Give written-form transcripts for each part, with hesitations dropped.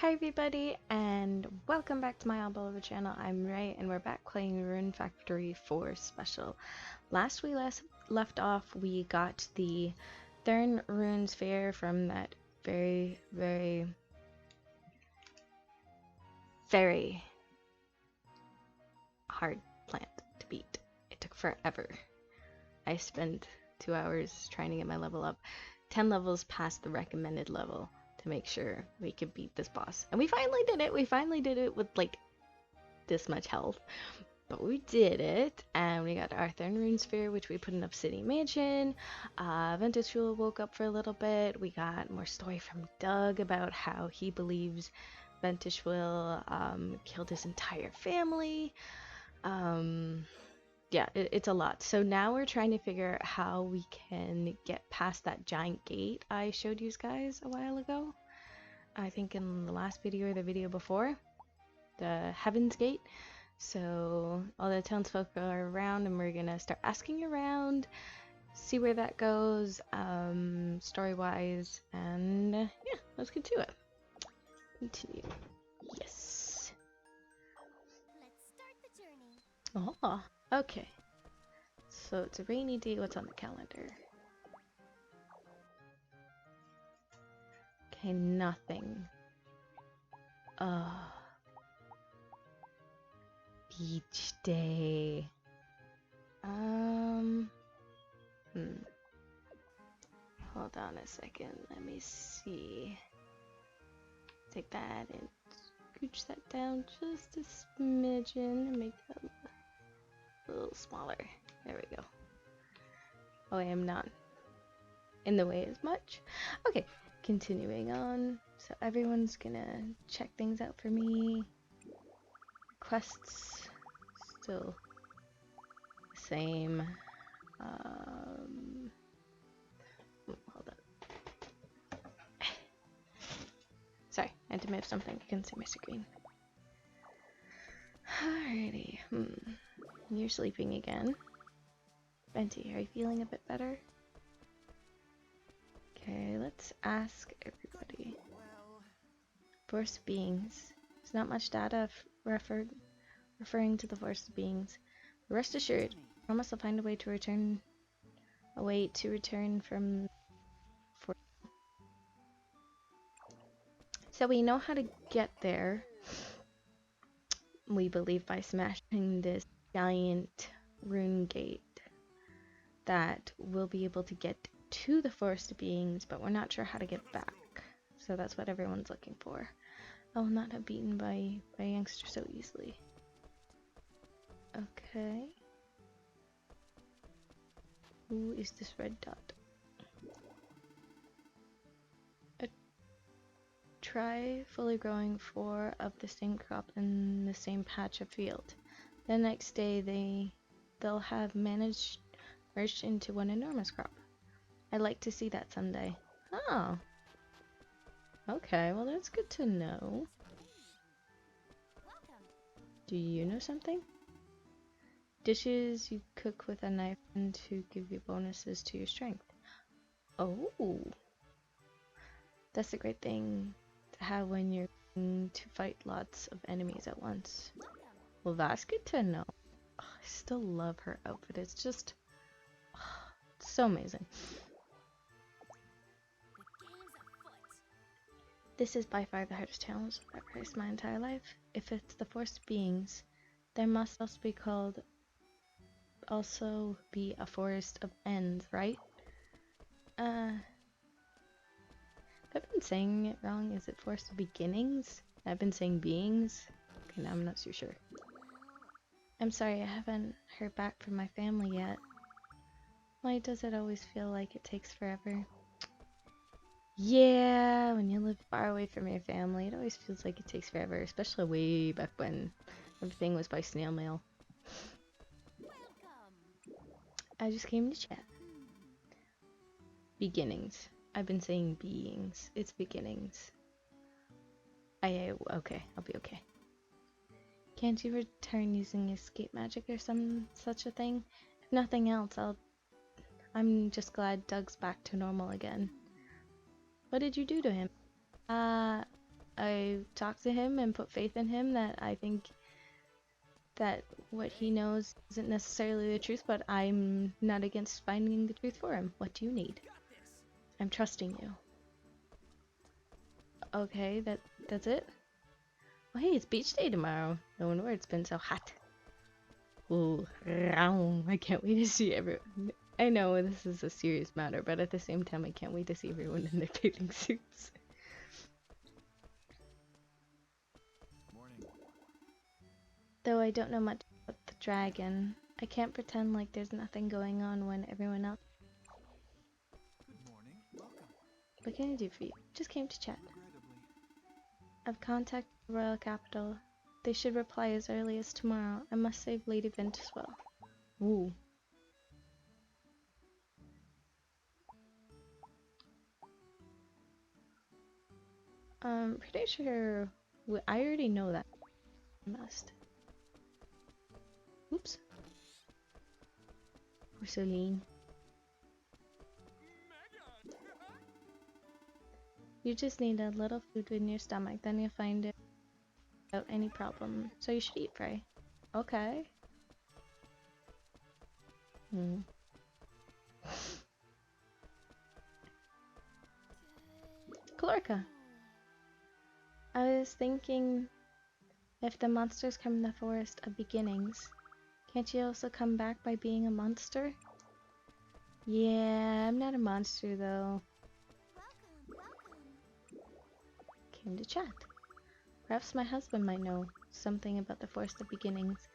Hi everybody, and welcome back to my All channel. I'm Ray, and we're back playing Rune Factory 4 Special. Last we left off, we got the Thurn Rune Sphere from that very hard plant to beat. It took forever. I spent 2 hours trying to get my level up, 10 levels past the recommended level, to make sure we could beat this boss. And we finally did it! We finally did it with like this much health. But we did it, and we got our Thurn Rune Sphere, which we put in Obsidian Mansion. Ventus woke up for a little bit. We got more story from Doug about how he believes Ventus killed his entire family. Yeah, it's a lot. So now we're trying to figure out how we can get past that giant gate I showed you guys a while ago. I think in the last video or the video before. The Heaven's Gate. So all the townsfolk are around, and we're gonna start asking around, see where that goes, story-wise, and yeah, let's get to it. Continue. Yes. Let's start the journey. Oh, okay. So it's a rainy day. What's on the calendar? Okay, nothing. Beach day. Hold on a second. Let me see. Take that and scooch that down just a smidgen and make that a little smaller. There we go. Oh, I am not in the way as much. Okay, continuing on. So everyone's gonna check things out for me. Quests still the same. Hold on. Sorry, I had to move something. I couldn't see my screen. Alrighty. You're sleeping again. Venti, are you feeling a bit better? Okay, let's ask everybody. Forest beings. There's not much data referring to the forest beings. But rest assured, I must find a way to return from. So we know how to get there. We believe by smashing this giant rune gate that we'll be able to get to the forest beings, but we're not sure how to get back. So that's what everyone's looking for. I will not have beaten by a youngster so easily. Okay. Who is this red dot? Try fully growing 4 of the same crop in the same patch of field. The next day they'll have merged into one enormous crop. I'd like to see that someday. Oh. Okay, well that's good to know. Welcome. Do you know something? Dishes you cook with a knife and to give you bonuses to your strength. Oh. That's a great thing to have when you're going to fight lots of enemies at once. Welcome. Well, that's good to know. Oh, I still love her outfit. It's just so amazing. The game's afoot. This is by far the hardest challenge I've faced my entire life. If it's the forest beings, there must also be a forest of ends, right? I've been saying it wrong. Is it forest of beginnings? I've been saying beings. Okay, now I'm not so sure. I'm sorry, I haven't heard back from my family yet. Why does it always feel like it takes forever? Yeah, when you live far away from your family, it always feels like it takes forever, especially way back when everything was by snail mail. Welcome. I just came to chat. Beginnings. I've been saying beings. It's beginnings. Okay, I'll be okay. Can't you return using escape magic or such a thing? If nothing else, I'm just glad Doug's back to normal again. What did you do to him? I I talked to him and put faith in him that I think that what he knows isn't necessarily the truth, but I'm not against finding the truth for him. What do you need? I'm trusting you. Okay, that's it? Oh, hey, it's beach day tomorrow. No wonder it's been so hot. Ooh, I can't wait to see everyone. I know this is a serious matter, but at the same time, I can't wait to see everyone in their bathing suits. Morning. Though I don't know much about the dragon, I can't pretend like there's nothing going on when everyone else. Good morning. Welcome. What can I do for you? Just came to chat. Regrettably. I've contacted the royal capital. They should reply as early as tomorrow. I must save Lady Ventuswell. Ooh. I'm pretty sure I already know that. I must. Oops. Poor Celine. You just need a little food in your stomach, then you'll find it without any problem. So you should eat, Frey. Okay. Calorica. I was thinking, if the monsters come in the forest of beginnings, can't you also come back by being a monster? Yeah, I'm not a monster though. Came to chat. Perhaps my husband might know something about the forest of beginnings.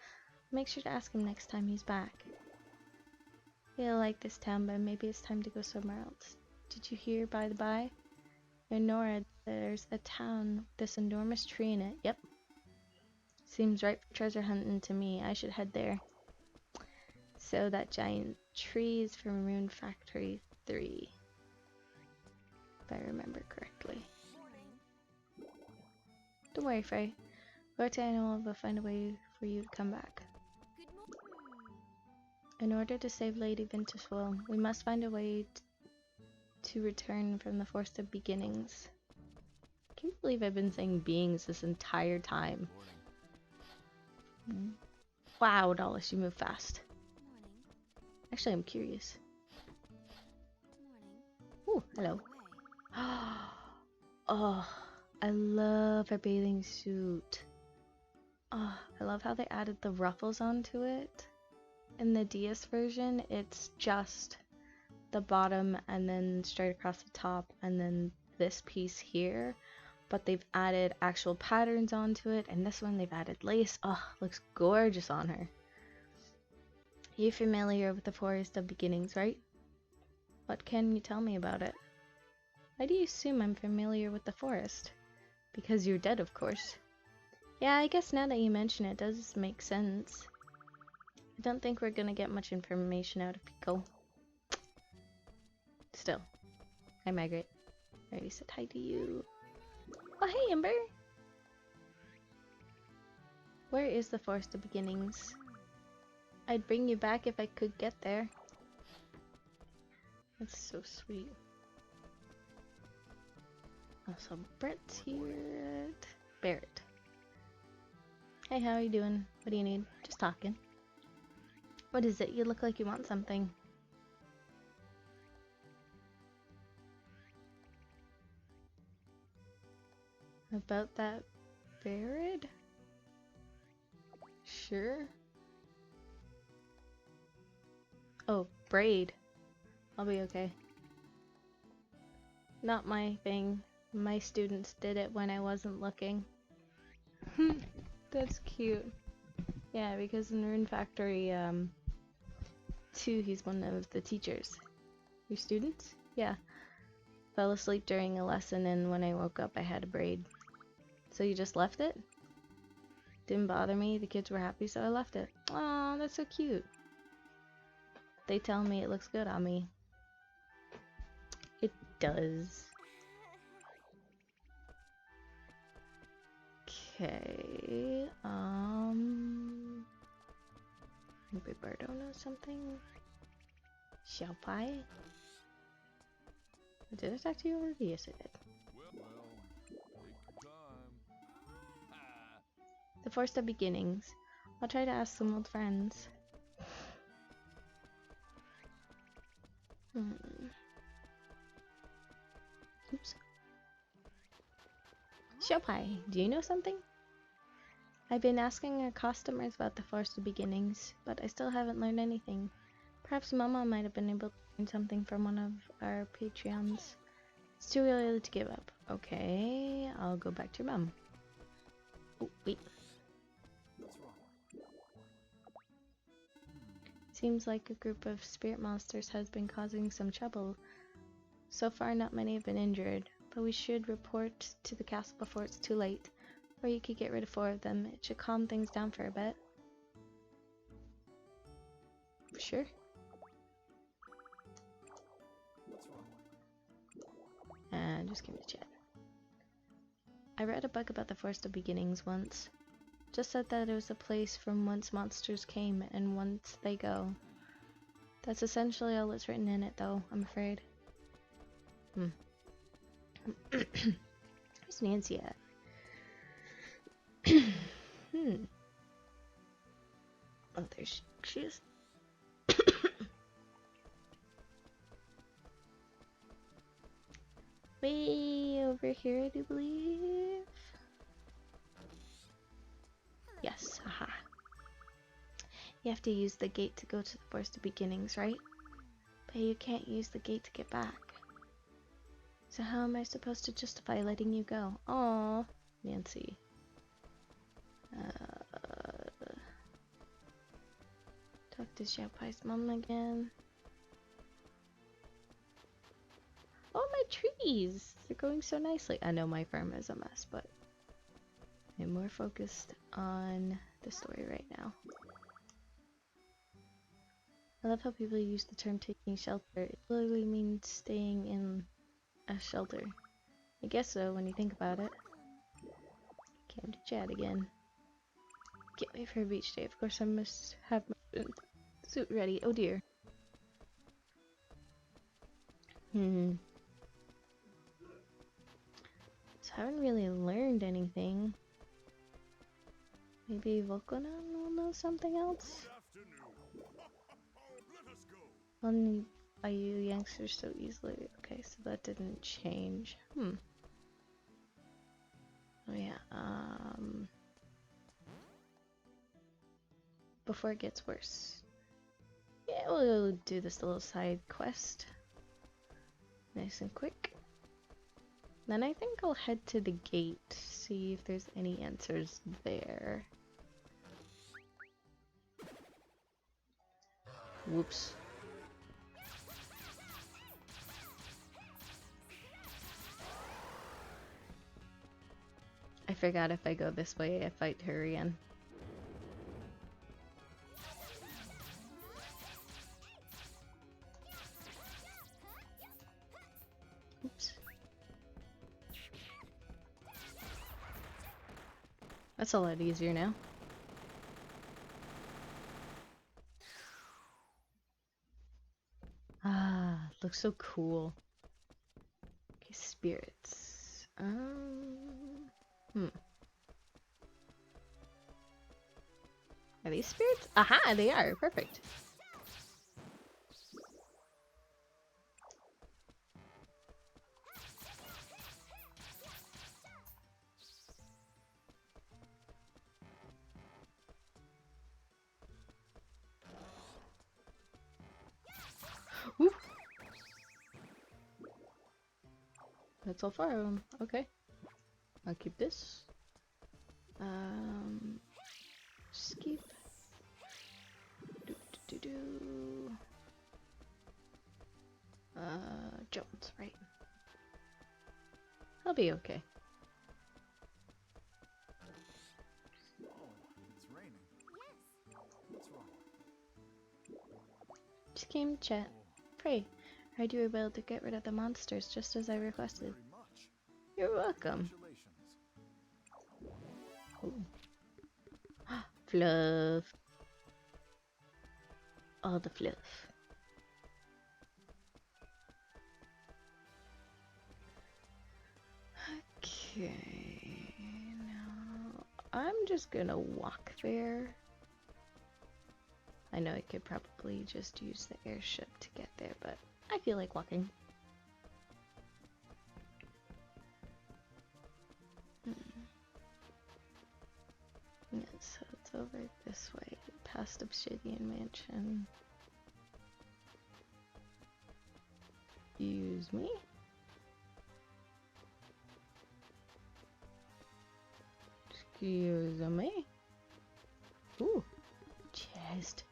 Make sure to ask him next time he's back. He'll like this town, but maybe it's time to go somewhere else. Did you hear, by the by? In Nora, there's a town with this enormous tree in it. Yep. Seems right for treasure hunting to me. I should head there. So that giant tree is from Rune Factory 3. If I remember correctly. Don't worry, Frey. Rote and I will find a way for you to come back. In order to save Lady Ventuswell, we must find a way to return from the Forest of Beginnings. I can't believe I've been saying beings this entire time. Wow, Dallas, you move fast. Actually, I'm curious. Ooh, hello. Oh, I love her bathing suit. Oh, I love how they added the ruffles onto it. In the DS version, it's just the bottom and then straight across the top and then this piece here. But they've added actual patterns onto it, and this one they've added lace. Oh, looks gorgeous on her. You're familiar with the Forest of Beginnings, right? What can you tell me about it? Why do you assume I'm familiar with the forest? Because you're dead, of course. Yeah, I guess now that you mention it, does make sense. I don't think we're gonna get much information out of Pico. Still. Hi, Margaret. I already said hi to you. Oh, hey, Ember! Where is the Forest of Beginnings? I'd bring you back if I could get there. That's so sweet. Also, Brett's here. Barrett. Hey, how are you doing? What do you need? Just talking. What is it? You look like you want something. About that Barrett? Sure. Oh, braid. I'll be okay. Not my thing. My students did it when I wasn't looking. That's cute. Yeah, because in Rune Factory 2, he's one of the teachers. Your students? Yeah. Fell asleep during a lesson, and when I woke up I had a braid. So you just left it? Didn't bother me, the kids were happy, so I left it. Aw, that's so cute. They tell me it looks good on me. It does. Okay, maybe Birdo knows something? Xiaopai? Did I talk to you already? Yes, I did. Well, take your time. The Forest of Beginnings. I'll try to ask some old friends. Oops. Shopai, do you know something? I've been asking our customers about the Forest of Beginnings, but I still haven't learned anything. Perhaps Mama might have been able to learn something from one of our Patreons. It's too early to give up. Okay, I'll go back to your mom. Oh, wait. What's wrong? Seems like a group of spirit monsters has been causing some trouble. So far, not many have been injured, but we should report to the castle before it's too late. Or you could get rid of 4 of them. It should calm things down for a bit. Sure. What's wrong? Just give me a chat. I read a book about the Forest of Beginnings once. Just said that it was a place from whence monsters came and whence they go. That's essentially all that's written in it, though, I'm afraid. Where's Nancy at? Oh, there she is. Way over here, I do believe. Yes, haha. You have to use the gate to go to the Forest of Beginnings, right? But you can't use the gate to get back. So how am I supposed to justify letting you go? Aww, Nancy. Talk to Xiaopai's mom again. Oh, my trees! They're going so nicely. I know my farm is a mess, but I'm more focused on the story right now. I love how people use the term taking shelter. It literally means staying in a shelter. I guess so when you think about it. Came to chat again. Get ready for a beach day. Of course I must have my suit ready. Oh dear. So I haven't really learned anything. Maybe Volcanon will know something else? Only by you youngsters so easily. Okay, so that didn't change. Oh yeah, before it gets worse. Yeah, we'll do this little side quest. Nice and quick. Then I think I'll head to the gate, see if there's any answers there. Whoops. I forgot if I go this way, I fight her again. Oops. That's a lot easier now. Ah, looks so cool. Okay, spirits. Are these spirits? Aha, they are. Perfect. Woo. That's all 4 of them. Okay. I'll keep this. Skip. Jones, right? I'll be okay. Oh, it's raining. What's wrong? Just came to chat. Pray, heard you were able to get rid of the monsters just as I requested. Very much. You're welcome. Congratulations. Ooh. Fluff. All the fluff. Okay, now I'm just gonna walk there. I know I could probably just use the airship to get there, but I feel like walking. Yeah, so it's over this way, past Obsidian Mansion. Excuse me? Excuse me? Ooh, chest.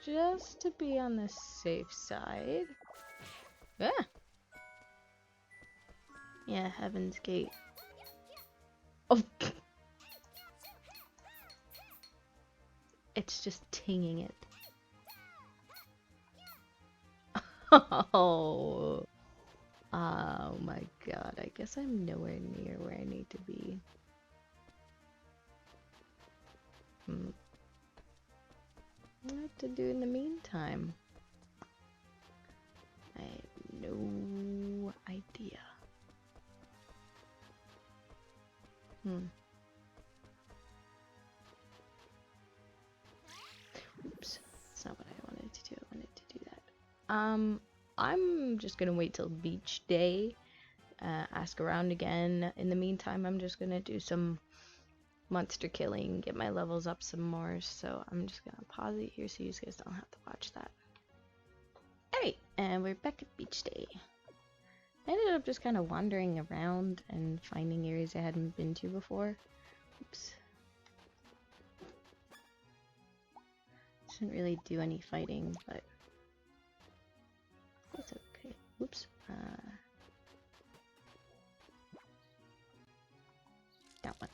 Just to be on the safe side. Ah! Yeah, Heaven's Gate. Oh! It's just tinging it. Oh! Oh my god, I guess I'm nowhere near where I need to be. What to do in the meantime? I have no idea. Oops, that's not what I wanted to do. I wanted to do that. I'm just gonna wait till beach day. Ask around again. In the meantime, I'm just gonna do some monster killing, get my levels up some more. So I'm just gonna pause it here so you guys don't have to watch that. Alright, and we're back at beach day. I ended up just kind of wandering around and finding areas I hadn't been to before. Oops. Didn't really do any fighting, but it's okay. Oops. That one.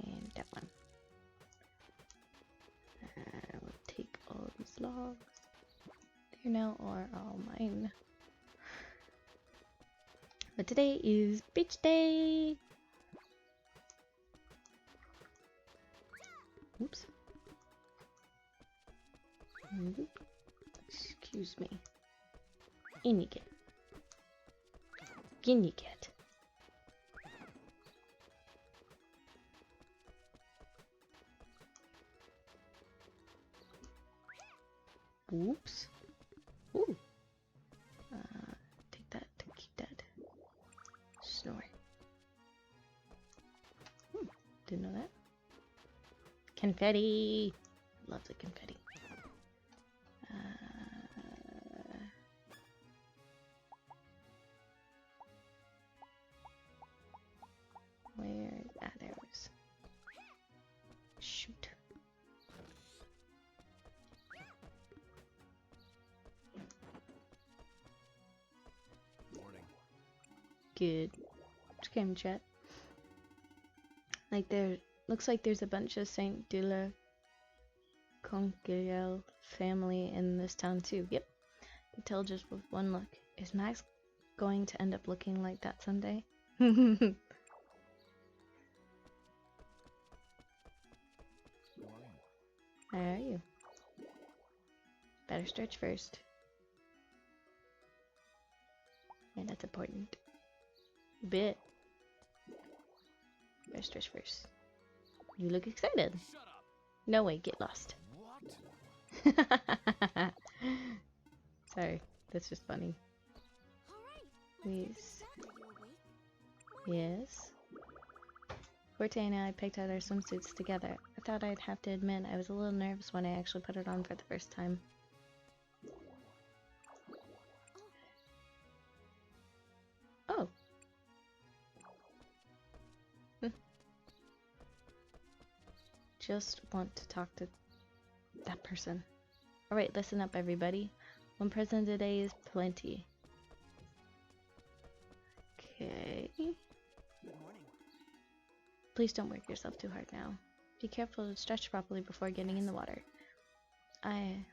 And that one. We'll take all these logs. There now are all mine. But today is beach day! Oops. Excuse me. In you get. In you get. Oops. Ooh. Take that to keep that. Snore. Didn't know that. Confetti. Love the confetti. Where? Ah, there it is. Shoot. Morning. Good. Just came chat. Like there looks like there's a bunch of Saint de la Conquerel family in this town too. Yep. You can tell just with one look. Is Max going to end up looking like that someday? Morning. How are you? Better stretch first. Yeah, that's important. Bit. Better stretch first. You look excited. Shut up. No way, get lost. What? Sorry, that's just funny. Please. Yes. Forte and I picked out our swimsuits together. I thought I'd have to admit I was a little nervous when I actually put it on for the first time. Oh. Just want to talk to that person. Alright, listen up everybody. One person today is plenty. Okay. Good morning. Please don't work yourself too hard now. Be careful to stretch properly before getting in the water. An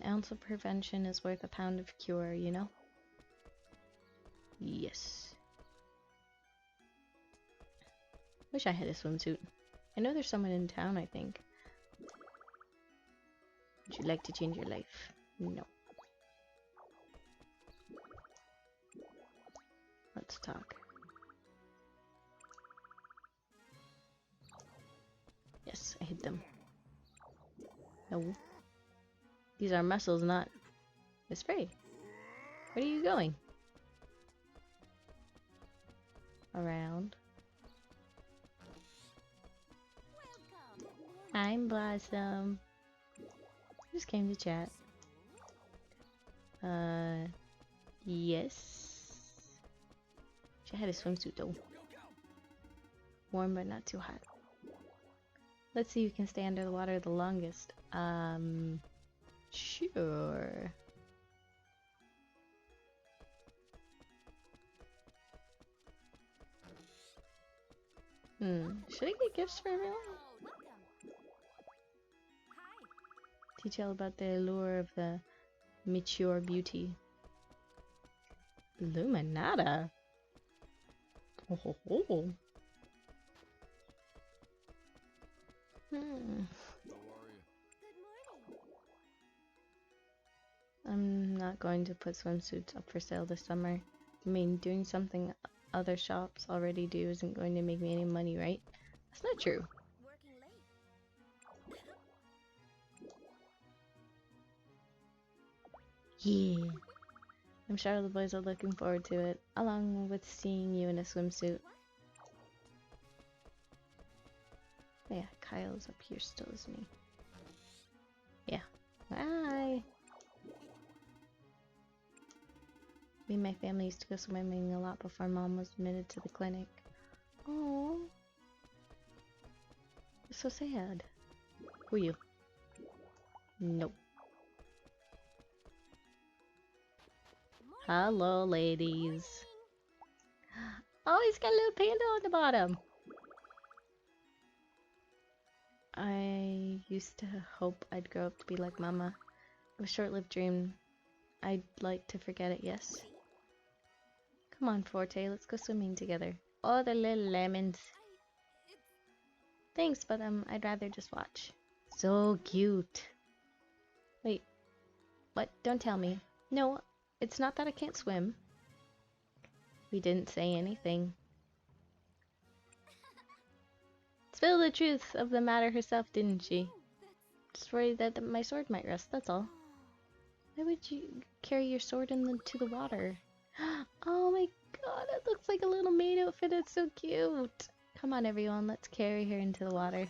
ounce of prevention is worth a pound of cure, you know? Yes. Wish I had a swimsuit. I know there's someone in town, I think. Would you like to change your life? No. Let's Let's talk. Yes, I hit them. No. These are muscles, not Miss Frey. Where are you going? Around. I'm Blossom. Just came to chat. Yes. She had a swimsuit though. Warm but not too hot. Let's see who can stay under the water the longest. Sure. Should I get gifts for everyone? Teach all about the allure of the mature beauty. Luminata? Oh ho ho. How are you? I'm not going to put swimsuits up for sale this summer. I mean, doing something other shops already do isn't going to make me any money, right? That's not true. Working late. Yeah. I'm sure the boys are looking forward to it, along with seeing you in a swimsuit. Oh yeah, Kyle's up here still, isn't he? Yeah. Hi! Me and my family used to go swimming a lot before Mom was admitted to the clinic. Oh, so sad. Who are you? Nope. Hello, ladies. Oh, he's got a little panda on the bottom. I used to hope I'd grow up to be like Mama. It was a short-lived dream. I'd like to forget it, yes. Come on, Forte, let's go swimming together. Oh, the little lemons. Thanks, but I'd rather just watch. So cute. Wait, what? Don't tell me. No, it's not that I can't swim. We didn't say anything. Spill the truth of the matter herself, didn't she? Just worried that my sword might rust, that's all. Why would you carry your sword into the water? Oh my god, it looks like a little maid outfit. It's so cute. Come on, everyone, let's carry her into the water.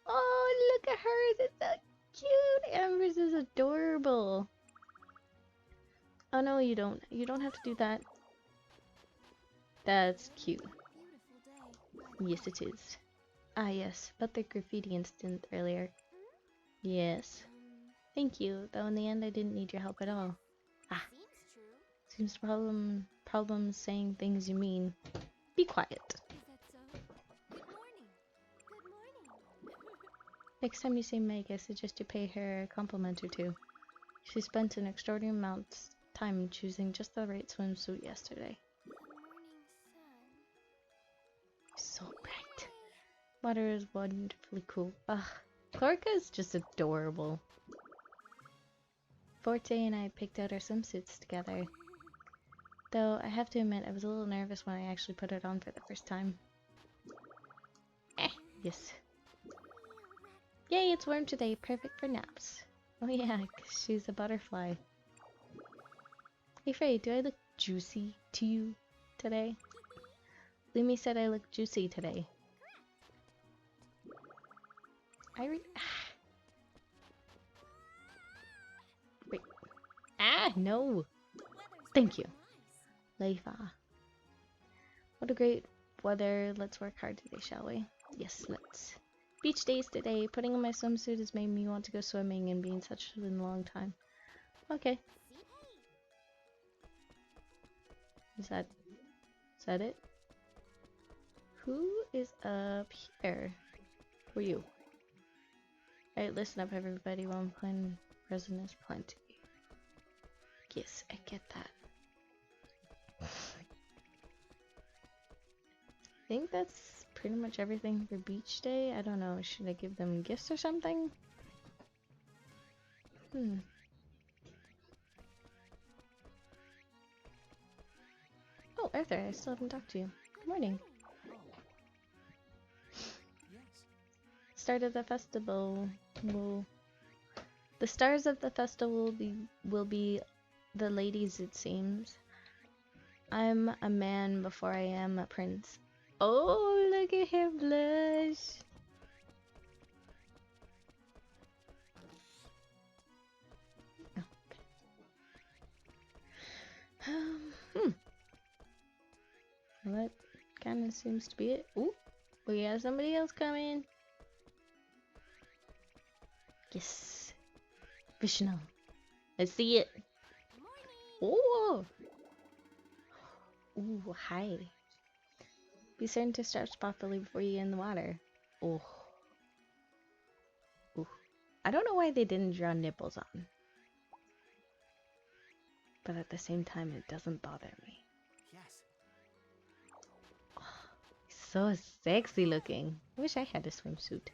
Oh, look at hers. It's so cute. Amber's is adorable. Oh no, you don't. You don't have to do that. That's cute. Yes, it is. Ah, yes, but the graffiti incident earlier. Yes. Thank you, though in the end I didn't need your help at all. Ah. Seems problems saying things you mean. Be quiet. Is that so? Good morning. Good morning. Next time you see Meg, I suggest you pay her a compliment or two. She spent an extraordinary amount of time choosing just the right swimsuit yesterday. Good morning, sun. So bright. Water is wonderfully cool. Ugh. Clarka is just adorable. Forte and I picked out our swimsuits together. Though I have to admit I was a little nervous when I actually put it on for the first time. Yes. Yay, it's warm today, perfect for naps. Oh yeah, 'cause she's a butterfly. Hey Frey, do I look juicy to you today? Lumi said I look juicy today. Wait. Ah, no! Thank you. Leifa. What a great weather. Let's work hard today, shall we? Yes, let's. Beach days today. Putting on my swimsuit has made me want to go swimming and being such a long time. Okay. Is that it? Who is up here? Who are you? Alright, listen up everybody while I'm playing Resin is Plenty. Yes, I get that. I think that's pretty much everything for beach day. I don't know, should I give them gifts or something? Oh, Arthur, I still haven't talked to you. Good morning. Start of the festival the stars of the festival will be the ladies, it seems. I'm a man before I am a prince. Oh, look at him blush. Oh, okay. Well, that kind of seems to be it. Ooh, we got somebody else coming. Yes. Vishnu. I see it. Oh. Ooh, hi. Be certain to start properly before you get in the water. Oh. Ooh. I don't know why they didn't draw nipples on. But at the same time, it doesn't bother me. Yes. Oh, so sexy looking. I wish I had a swimsuit.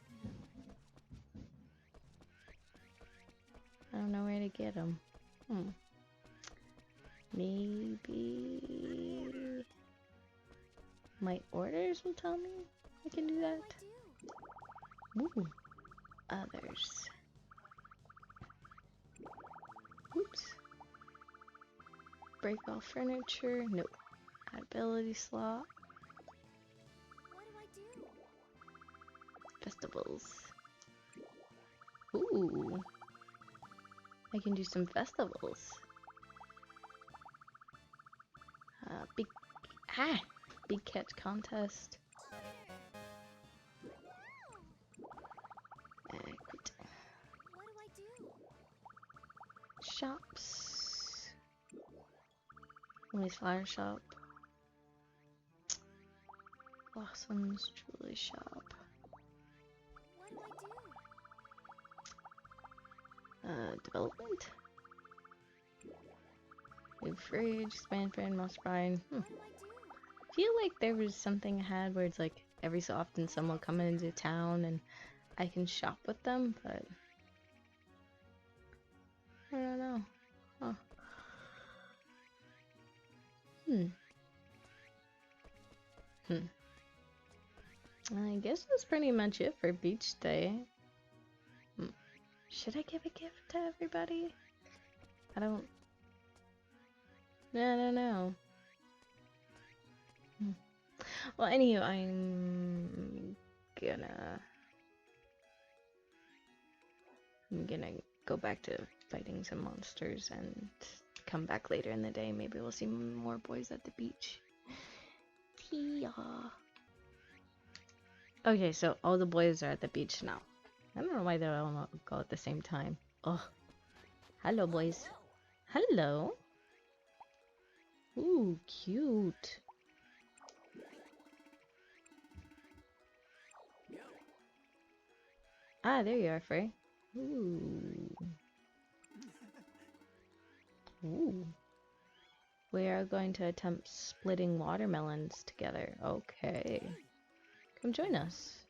I don't know where to get them. Maybe my orders will tell me I can do that. Ooh. Others. Oops. Break all furniture. Nope. Add ability slot. What do I do? Festivals. Ooh. I can do some festivals. Big catch contest. Quit. What do I do? Shops. Emily's flower shop. Blossom's jewelry shop. What do I do? Development. New fridge, expand fan, must buy. What do I do? Feel like there was something I had where it's like every so often someone will come into town and I can shop with them, but I don't know. Huh. I guess that's pretty much it for beach day. Should I give a gift to everybody? I don't know. Well, anyway, I'm gonna go back to fighting some monsters and come back later in the day. Maybe we'll see more boys at the beach. Tia. Okay, so all the boys are at the beach now. I don't know why they all go at the same time. Oh, hello, boys. Hello. Ooh, cute. Ah, there you are, Frey. Ooh. Ooh. We are going to attempt splitting watermelons together. Okay. Come join us.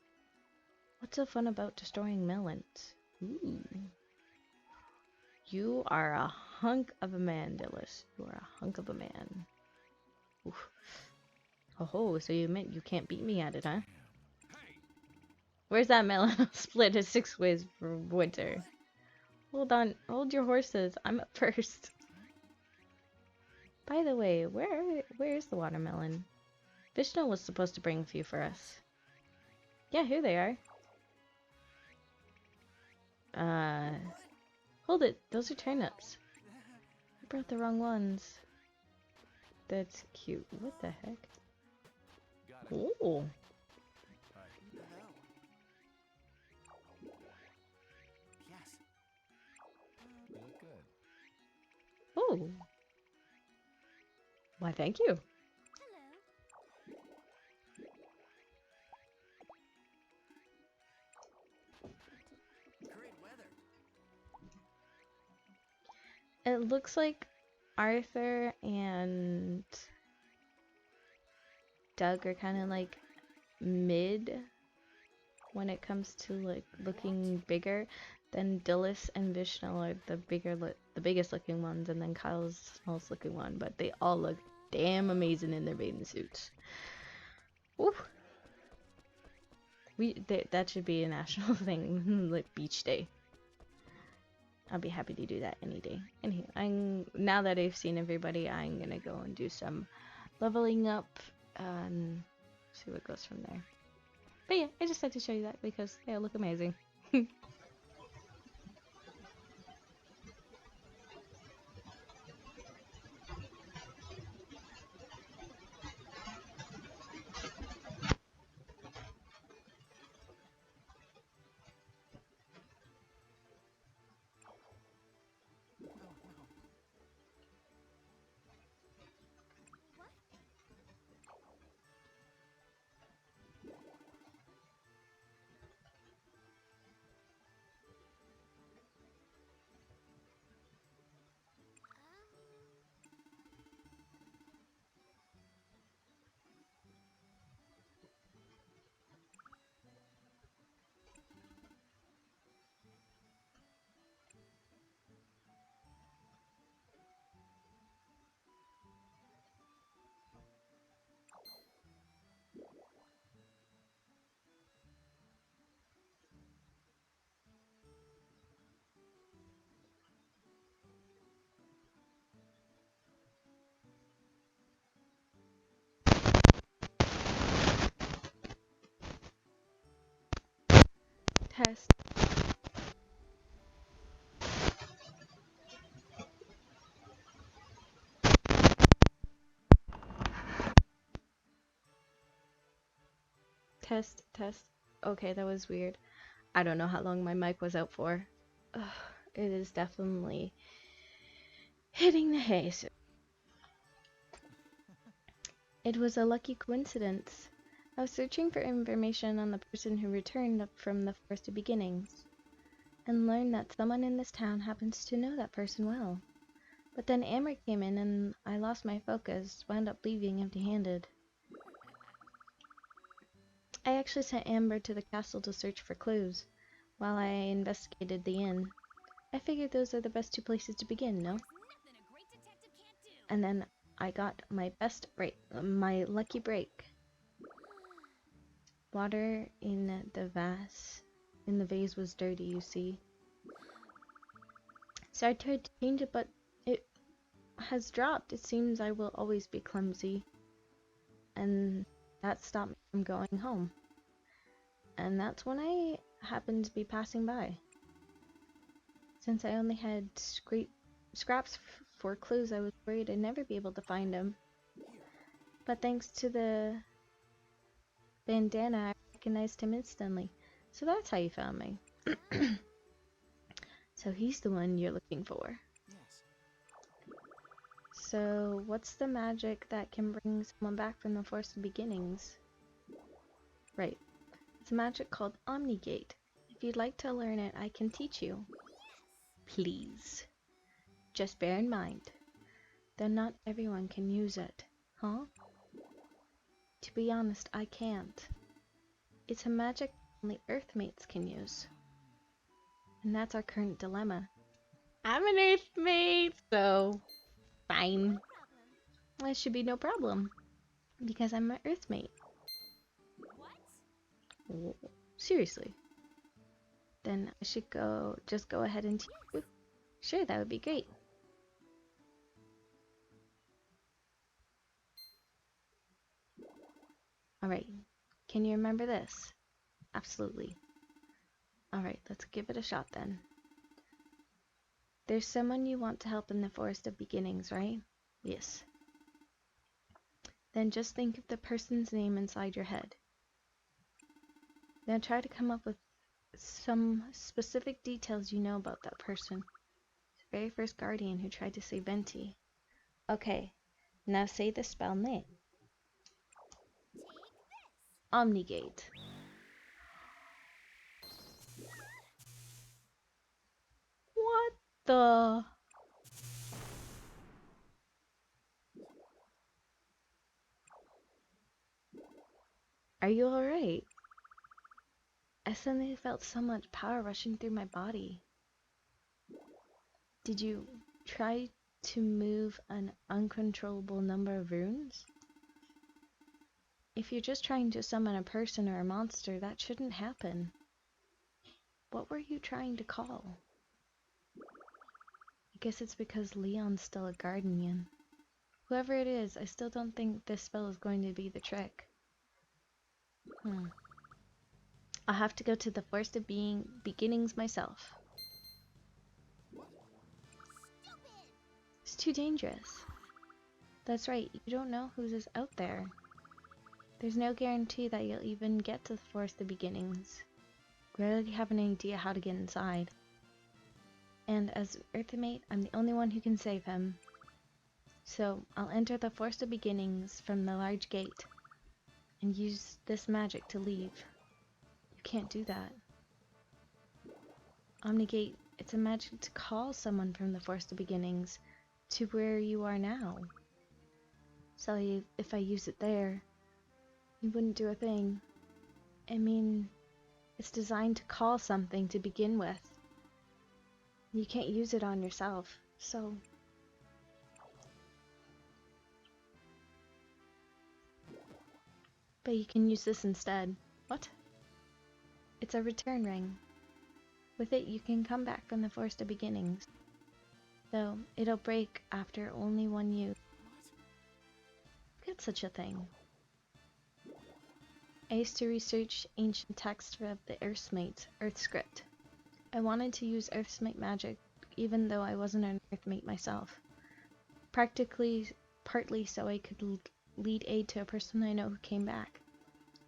What's so fun about destroying melons? Ooh. You are a hunk of a man, Dillis. You are a hunk of a man. Oof. Oh, so you meant you can't beat me at it, huh? Where's that melon? I'll split it 6 ways for winter. Hold on. Hold your horses. I'm up first. By the way, where is the watermelon? Vishnu was supposed to bring a few for us. Yeah, here they are. Hold it. Those are turnips. I brought the wrong ones. That's cute. What the heck? Oh. Yes. You look good. Oh. Why, thank you. Hello. Great weather. It looks like Arthur and Doug are kind of like mid when it comes to like looking bigger. Then Dillis and Vishnu are the biggest looking ones, and then Kyle's the smallest looking one. But they all look damn amazing in their bathing suits. Woo! That should be a national thing, like beach day. I'll be happy to do that any day. Anyway, now that I've seen everybody, I'm gonna go and do some leveling up and see what goes from there. But yeah, I just had to show you that because they look amazing. No, no. What? Test. Test, test. Okay, that was weird. I don't know how long my mic was out for. Ugh, it is definitely hitting the hay. It was a lucky coincidence. I was searching for information on the person who returned from the Forest of Beginnings, and learned that someone in this town happens to know that person well. But then Amber came in and I lost my focus, wound up leaving empty-handed. I actually sent Amber to the castle to search for clues, while I investigated the inn. I figured those are the best two places to begin, no? There's nothing a great detective can't do. And then I got my best break, my lucky break. Water in the vase was dirty, you see. So I tried to change it, but it has dropped. It seems I will always be clumsy. And that stopped me from going home. And that's when I happened to be passing by. Since I only had scraps for clues, I was worried I'd never be able to find them. But thanks to the bandana, I recognized him instantly. So that's how you found me. So he's the one you're looking for. Yes. So what's the magic that can bring someone back from the Forest of Beginnings? Right. It's a magic called Omni Gate. If you'd like to learn it, I can teach you. Please. Just bear in mind that not everyone can use it. Huh? To be honest, I can't. It's a magic only Earthmates can use. And that's our current dilemma. I'm an Earthmate, so fine. No problem. That should be no problem. Because I'm an Earthmate. What? Seriously. Then I should just go ahead and teach you. Sure, that would be great. Alright, can you remember this? Absolutely. Alright, let's give it a shot then. There's someone you want to help in the Forest of Beginnings, right? Yes. Then just think of the person's name inside your head. Now try to come up with some specific details you know about that person. The very first guardian who tried to save Venti. Okay, now say the spell name. Take this. Omni Gate. What the? Are you alright? I suddenly felt so much power rushing through my body. Did you try to move an uncontrollable number of runes? If you're just trying to summon a person or a monster, that shouldn't happen. What were you trying to call? I guess it's because Leon's still a guardian. Whoever it is, I still don't think this spell is going to be the trick. I'll have to go to the Forest of Beginnings myself. It's too dangerous. That's right, you don't know who's out there. There's no guarantee that you'll even get to the Forest of Beginnings. We rarely have an idea how to get inside. And as Earthmate, I'm the only one who can save him. So, I'll enter the Forest of Beginnings from the large gate, and use this magic to leave. You can't do that. Omni Gate, it's a magic to call someone from the Forest of Beginnings to where you are now. So if I use it there, you wouldn't do a thing. I mean, it's designed to call something to begin with. You can't use it on yourself, so... But you can use this instead. What? It's a return ring. With it, you can come back from the Forest of Beginnings. Though, it'll break after only one use. Get such a thing. I used to research ancient texts of the Earthmate, Earth script. I wanted to use Earthmate magic, even though I wasn't an Earthmate myself. Partly so I could lead aid to a person I know who came back,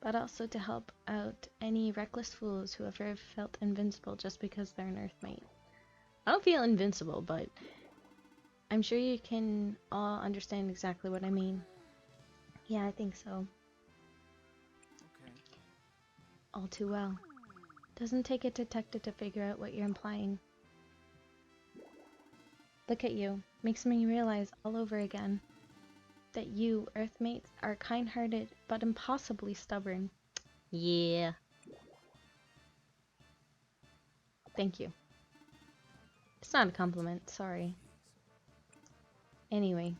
but also to help out any reckless fools who have ever felt invincible just because they're an Earthmate. I don't feel invincible, but I'm sure you can all understand exactly what I mean. Yeah, I think so. Okay. All too well. Doesn't take a detective to figure out what you're implying. Look at you. Makes me realize all over again that you, Earthmates, are kind-hearted but impossibly stubborn. Yeah. Thank you. It's not a compliment, sorry. Anyway,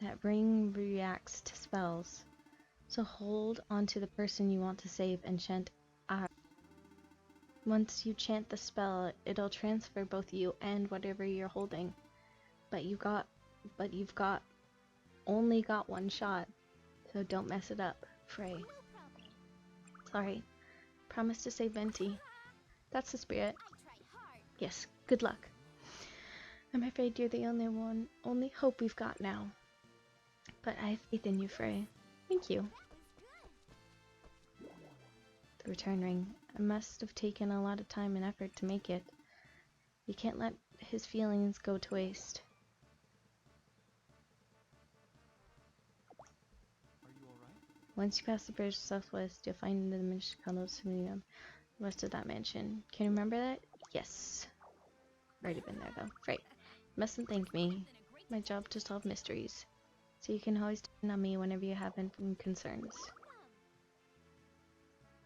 that ring reacts to spells, so hold onto the person you want to save and chant ah. Once you chant the spell, it'll transfer both you and whatever you're holding. But you've only got one shot, so don't mess it up, Frey. No problem. Sorry. Promise to save Venti. That's the spirit. I'll try hard. Yes, good luck. I'm afraid you're the only hope we've got now. But I have faith in you, Frey. Thank you. That was good. The return ring. I must have taken a lot of time and effort to make it. You can't let his feelings go to waste. Are you alright? Once you pass the bridge southwest, you'll find the diminished condos the west of that mansion. Can you remember that? Yes. Already been there though. Right. Mustn't thank me. My job to solve mysteries. So you can always depend on me whenever you have any concerns.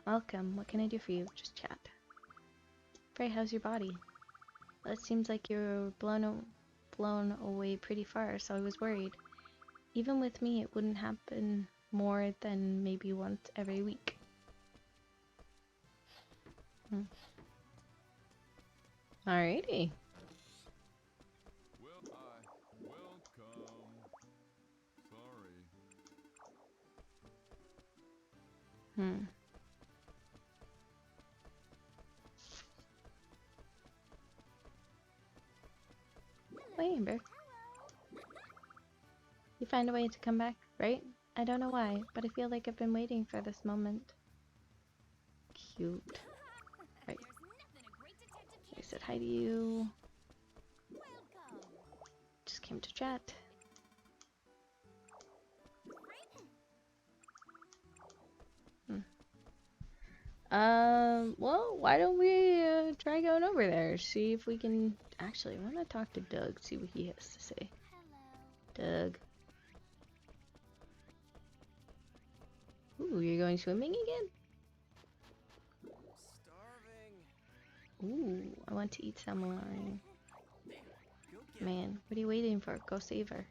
Welcome. What can I do for you? Just chat. Frey, how's your body? Well, it seems like you're blown away pretty far, so I was worried. Even with me, it wouldn't happen more than maybe once every week. Alrighty. Well, welcome. Sorry. Wait, Amber. You find a way to come back, right? I don't know why, but I feel like I've been waiting for this moment. Cute. Right. There's nothing a great detective I can't said hi to you. do. Welcome. Just came to chat. Well, why don't we try going over there? See if we can... Actually, I want to talk to Doug, see what he has to say. Hello. Doug. Ooh, you're going swimming again? Starving. Ooh, I want to eat salmon. There, go get man. What are you waiting for? Go save her.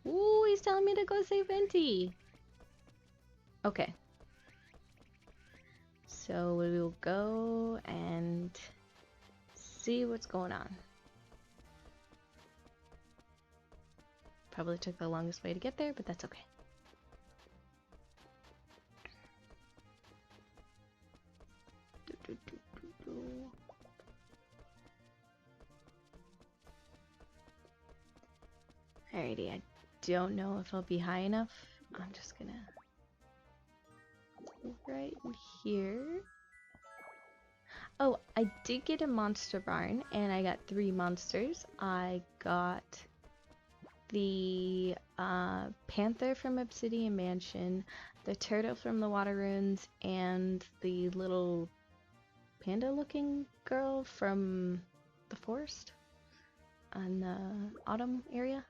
Ooh, he's telling me to go save Venti. Okay. So we will go and see what's going on. Probably took the longest way to get there, but that's okay. Alrighty, I don't know if I'll be high enough. I'm just gonna right here. Oh, I did get a monster barn, and I got 3 monsters. I got the panther from Obsidian Mansion, the turtle from the Water Ruins, and the little panda-looking girl from the forest on the autumn area,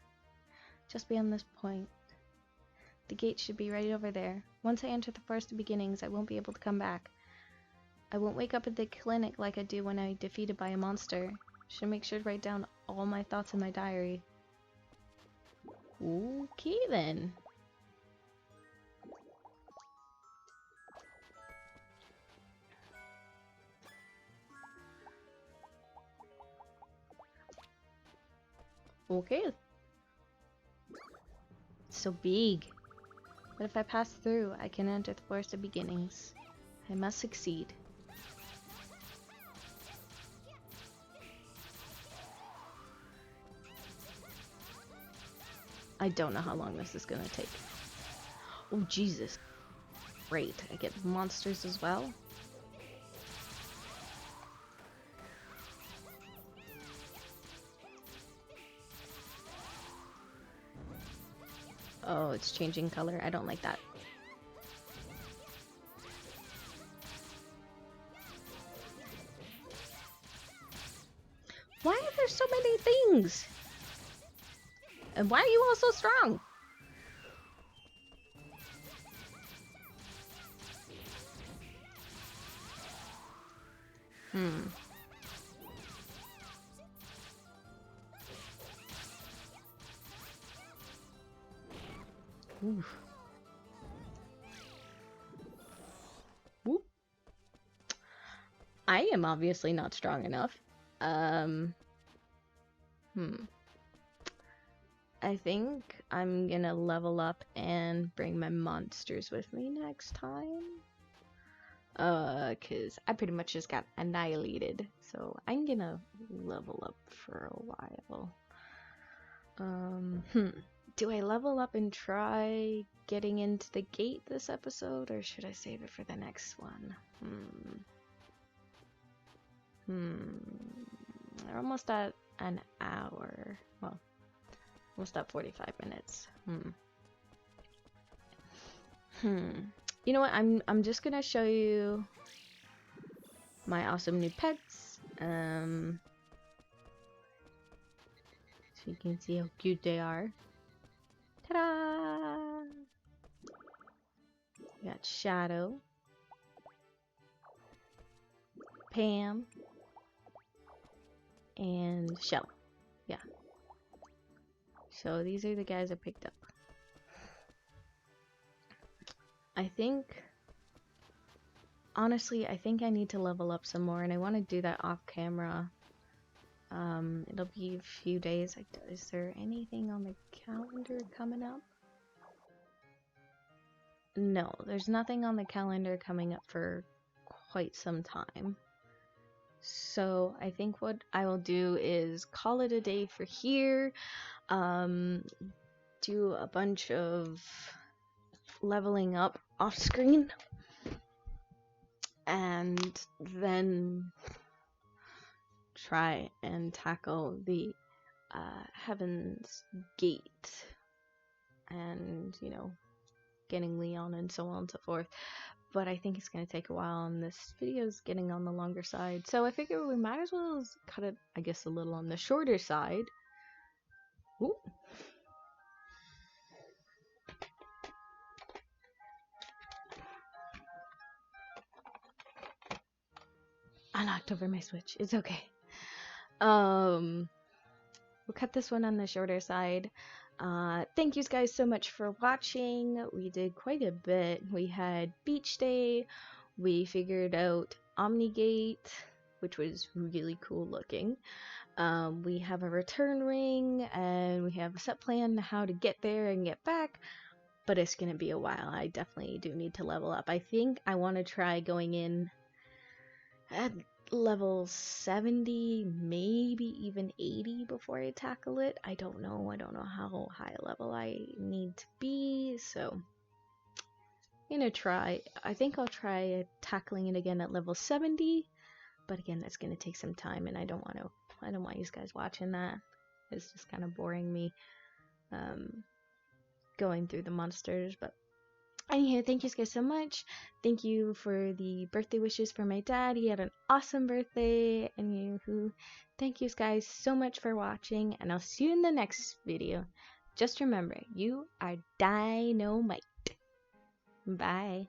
just beyond this point. The gate should be right over there. Once I enter the Forest of Beginnings, I won't be able to come back. I won't wake up at the clinic like I do when I'm defeated by a monster. Should make sure to write down all my thoughts in my diary. Okay then. Okay. It's so big. But if I pass through, I can enter the Forest of Beginnings. I must succeed. I don't know how long this is gonna take. Oh, Jesus. Great, I get monsters as well. Oh, it's changing color. I don't like that. Why are there so many things? And why are you all so strong? Oof. Whoop. I am obviously not strong enough. I think I'm gonna level up and bring my monsters with me next time. 'Cause I pretty much just got annihilated. So I'm gonna level up for a while. Do I level up and try getting into the gate this episode, or should I save it for the next one? We're almost at an hour. Well, almost at 45 minutes. You know what? I'm just gonna show you my awesome new pets. So you can see how cute they are. Ta-da! We got Shadow, Pam, and Shell. Yeah. So these are the guys I picked up. I think, honestly, I think I need to level up some more, and I want to do that off camera. It'll be a few days. Is there anything on the calendar coming up? No, there's nothing on the calendar coming up for quite some time. So I think what I will do is call it a day for here. Do a bunch of leveling up off screen, and then try and tackle the Heaven's Gate, and getting Leon and so on and so forth. But I think it's going to take a while, and this video is getting on the longer side, so I figure we might as well cut it, I guess, a little on the shorter side. Ooh. I knocked over my Switch. It's okay. we'll cut this one on the shorter side. Thank you guys so much for watching. We did quite a bit. We had Beach Day. We figured out Omni Gate, which was really cool looking. We have a return ring, and we have a set plan how to get there and get back, but it's gonna be a while. I definitely do need to level up. I think I want to try going in at level 70, maybe even 80 before I tackle it. I don't know how high level I need to be, so I'm gonna try. I think I'll try tackling it again at level 70, but again, that's gonna take some time, and I don't want you guys watching that. It's just kind of boring me going through the monsters. But anyway, thank you guys so much. Thank you for the birthday wishes for my dad. He had an awesome birthday. And thank you guys so much for watching, and I'll see you in the next video. Just remember, you are dynamite. Bye.